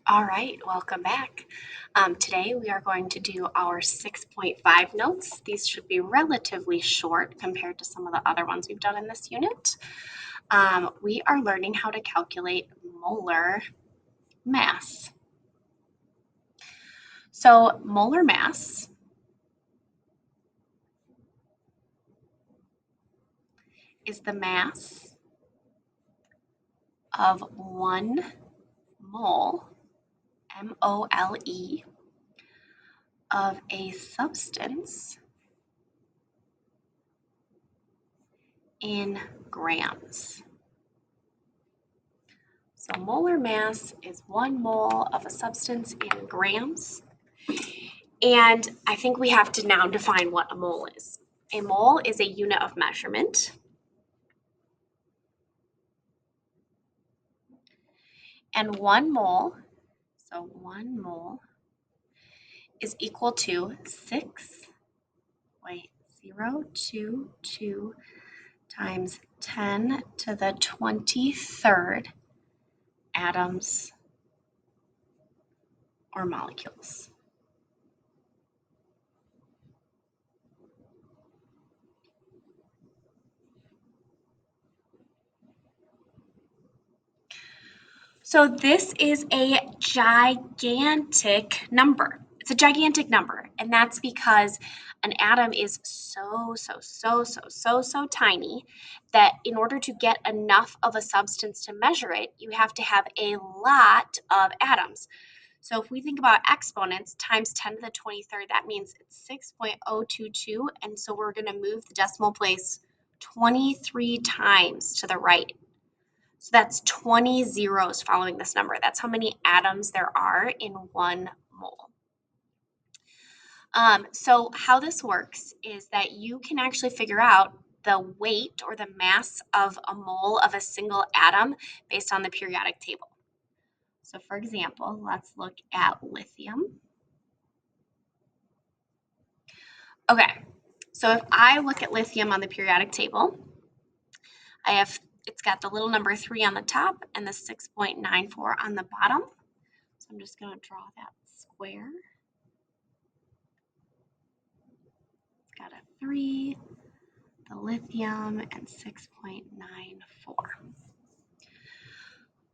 All right, welcome back. Today we are going to do our 6.5 notes. These should be relatively short compared to some of the other ones we've done in this unit. We are learning how to calculate molar mass. So, molar mass is the mass of 1 mole, MOLE, of a substance in grams. So molar mass is 1 mole of a substance in grams. And I think we have to now define what a mole is. A mole is a unit of measurement. And 1 mole, so 1 mole is equal to 6.022 times 10 to the 23rd atoms or molecules. So this is a gigantic number. It's a gigantic number, and that's because an atom is so tiny that in order to get enough of a substance to measure it, you have to have a lot of atoms. So if we think about exponents times 10 to the 23rd, that means it's 6.022, and so we're going to move the decimal place 23 times to the right. So that's 20 zeros following this number. That's how many atoms there are in 1 mole. So how this works is that you can actually figure out the weight or the mass of a mole of a single atom based on the periodic table. So for example, let's look at lithium. Okay, so if I look at lithium on the periodic table, it's got the little number 3 on the top and the 6.94 on the bottom. So I'm just going to draw that square. It's got a 3, the lithium, and 6.94.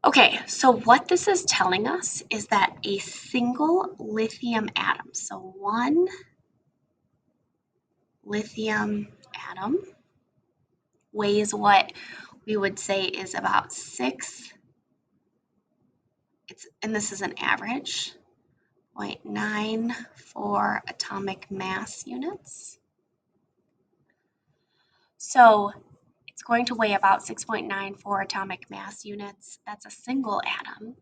Okay, so what this is telling us is that a single lithium atom, so one lithium atom, weighs what we would say is about 6, and this is an average, 0.94 atomic mass units. So it's going to weigh about 6.94 atomic mass units. That's a single atom.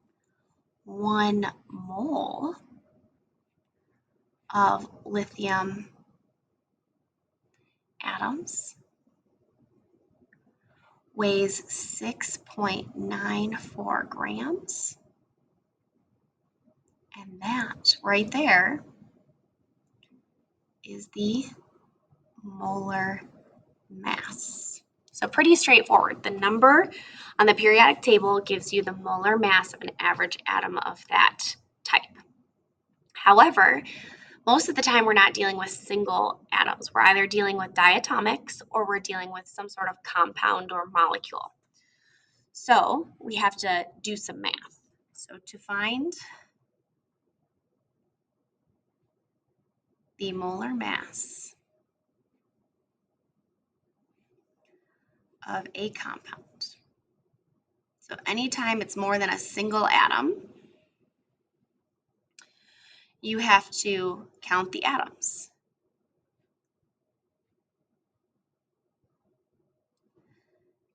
1 mole of lithium atoms weighs 6.94 grams. And that right there is the molar mass. So pretty straightforward. The number on the periodic table gives you the molar mass of an average atom of that type. However, most of the time we're not dealing with single atoms. We're either dealing with diatomics or we're dealing with some sort of compound or molecule. So we have to do some math. So to find the molar mass of a compound. So anytime it's more than a single atom, you have to count the atoms.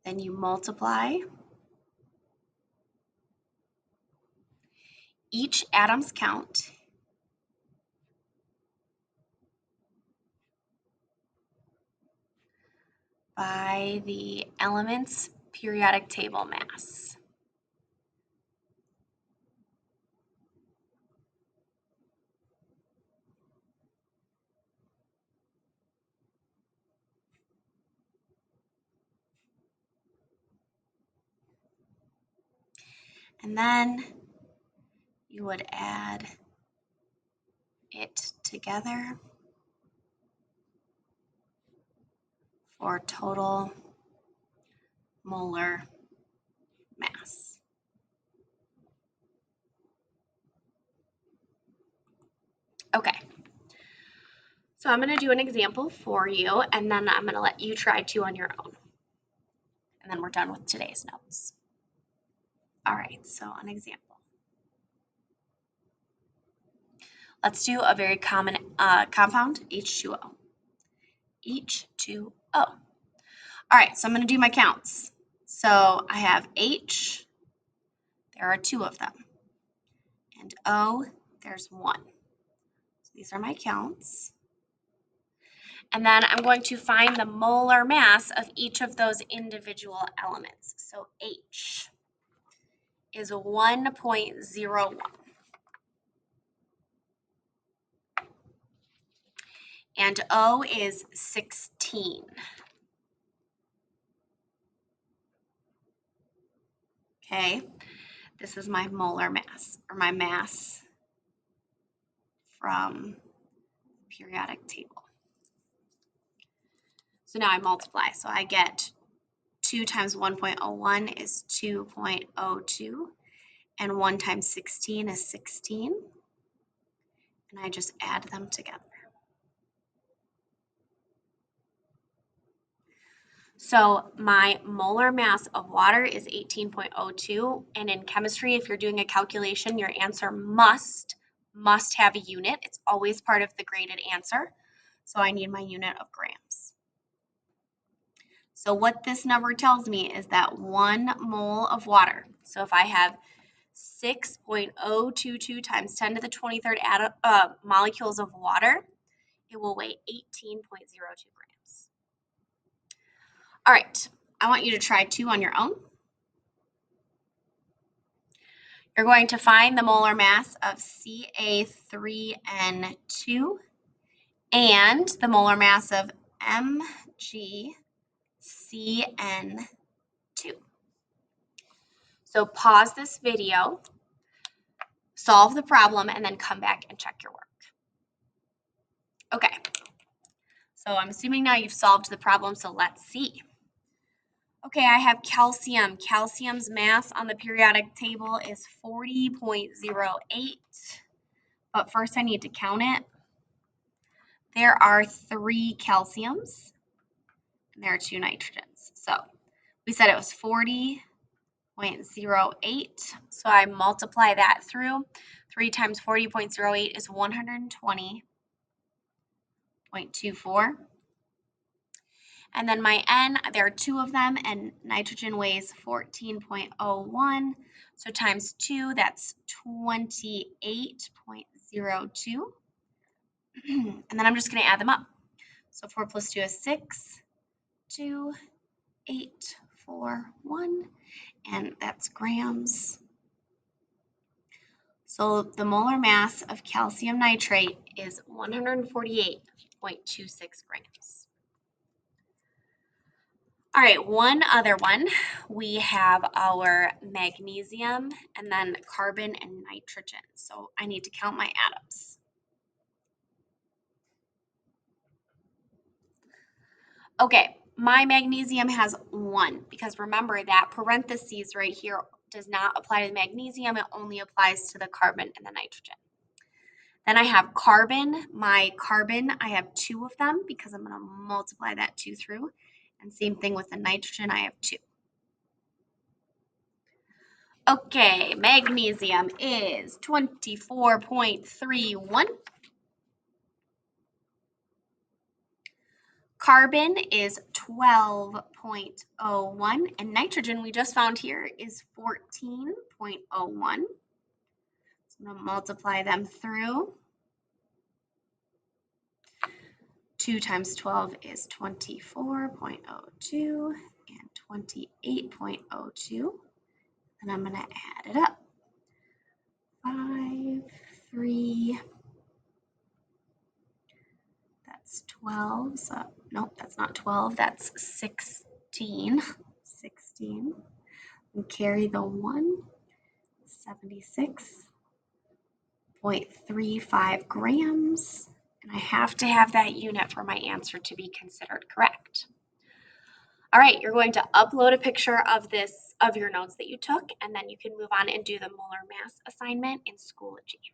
Then you multiply each atom's count by the element's periodic table mass. And then you would add it together for total molar mass. Okay, so I'm going to do an example for you, and then I'm going to let you try 2 on your own. And then we're done with today's notes. All right, so an example. Let's do a very common compound, H2O. H2O. All right, so I'm going to do my counts. So I have H, there are 2 of them. And O, there's 1. So these are my counts. And then I'm going to find the molar mass of each of those individual elements. So H is 1.01. And O is 16. Okay, this is my molar mass, or my mass from the periodic table. So now I multiply. So I get 2 times 1.01 is 2.02, and 1 times 16 is 16. And I just add them together. So my molar mass of water is 18.02, and in chemistry, if you're doing a calculation, your answer must have a unit. It's always part of the graded answer. So I need my unit of grams. So what this number tells me is that 1 mole of water, so if I have 6.022 times 10 to the 23rd molecules of water, it will weigh 18.02 grams. All right, I want you to try 2 on your own. You're going to find the molar mass of Ca3N2 and the molar mass of MgCN2. So pause this video, solve the problem, and then come back and check your work. Okay, so I'm assuming now you've solved the problem, so let's see. Okay, I have calcium. Calcium's mass on the periodic table is 40.08, but first I need to count it. There are 3 calciums, and there are 2 nitrogens. So we said it was 40.08, so I multiply that through. 3 times 40.08 is 120.24. And then my N, there are 2 of them, and nitrogen weighs 14.01. So times 2, that's 28.02. And then I'm just going to add them up. So 4 plus 2 is 6, 2, 8, 4, 1, and that's grams. So the molar mass of calcium nitrate is 148.26 grams. All right, one other one. We have our magnesium and then carbon and nitrogen. So I need to count my atoms. Okay, my magnesium has 1 because remember that parentheses right here does not apply to the magnesium. It only applies to the carbon and the nitrogen. Then I have carbon. My carbon, I have 2 of them because I'm going to multiply that 2 through. And same thing with the nitrogen, I have 2. Okay, magnesium is 24.31. Carbon is 12.01. And nitrogen we just found here is 14.01. So I'm going to multiply them through. 2 times 12 is 24.02 and 28.02. And I'm going to add it up. 5, 3, that's 12. So, nope, that's not 12. That's 16. 16. And carry the 1, 76. 0.35 grams. And I have to have that unit for my answer to be considered correct. All right, you're going to upload a picture of this, of your notes that you took, and then you can move on and do the molar mass assignment in Schoology.